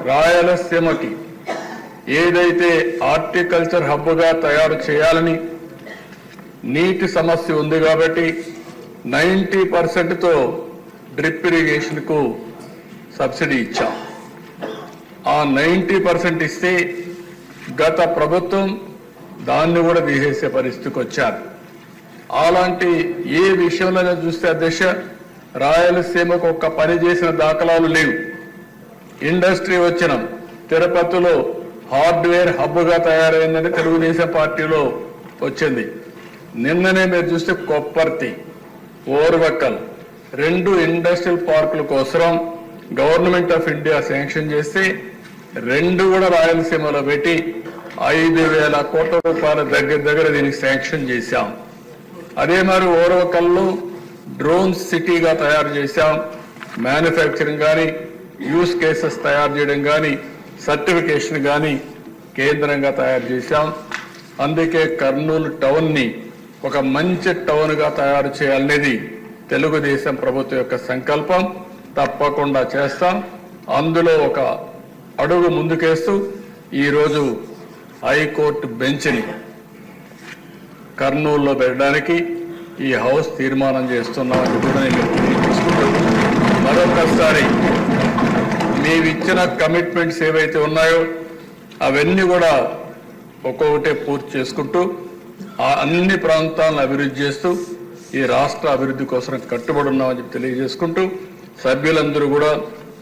రాయలసీమకి ఏదైతే హార్టికల్చర్ హబ్గా తయారు చేయాలని నీటి సమస్య ఉంది కాబట్టి 90%తో డ్రిప్ ఇరిగేషన్కు సబ్సిడీ ఇచ్చాం. ఆ 90% ఇస్తే గత ప్రభుత్వం దాన్ని కూడా తీసేసే పరిస్థితికి వచ్చారు. అలాంటి ఏ విషయంలో చూస్తే అధ్యక్ష రాయలసీమకు ఒక్క పని చేసిన దాఖలాలు లేవు. ఇండస్ట్రీ వచ్చిన తిరుపతిలో హార్డ్వేర్ హబ్గా తయారైందని తెలుగుదేశం పార్టీలో వచ్చింది. నిన్ననే మీరు చూస్తే కొప్పర్తి, ఓర్వకల్ 2 ఇండస్ట్రియల్ పార్కుల కోసం గవర్నమెంట్ ఆఫ్ ఇండియా శాంక్షన్ చేస్తే 2 కూడా రాయలసీమలో పెట్టి 5,000 కోట్ల రూపాయల దగ్గర దీనికి శాంక్షన్ చేశాం. అదే మరి ఓర్వకల్లో డ్రోన్ సిటీగా తయారు చేశాం. మ్యానుఫ్యాక్చరింగ్ కానీ యూస్ కేసెస్ తయారు చేయడం కానీ సర్టిఫికేషన్ కానీ కేంద్రంగా తయారు చేశాం. అందుకే కర్నూలు టౌన్ని ఒక మంచి టౌన్గా తయారు చేయాలనేది తెలుగుదేశం ప్రభుత్వం యొక్క సంకల్పం. తప్పకుండా చేస్తాం. అందులో ఒక అడుగు ముందుకేస్తూ ఈరోజు హైకోర్టు బెంచ్ని కర్నూలులో పెట్టడానికి ఈ హౌస్ తీర్మానం చేస్తున్నామని కూడా నేను తెలియజేసుకుంటూ మరొకసారి మీవిచ్చిన కమిట్మెంట్స్ ఏవైతే ఉన్నాయో అవన్నీ కూడా ఒక్కొక్కటే పూర్తి చేసుకుంటూ అన్ని ప్రాంతాలను అభివృద్ధి చేస్తూ ఈ రాష్ట్ర అభివృద్ధి కోసం కట్టుబడి ఉన్నామని చెప్పి తెలియజేసుకుంటూ సభ్యులందరూ కూడా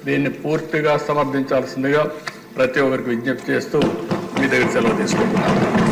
దీన్ని పూర్తిగా సమర్థించాల్సిందిగా ప్రతి ఒక్కరికి విజ్ఞప్తి చేస్తూ మీ దగ్గర సెలవు తీసుకుంటున్నాను.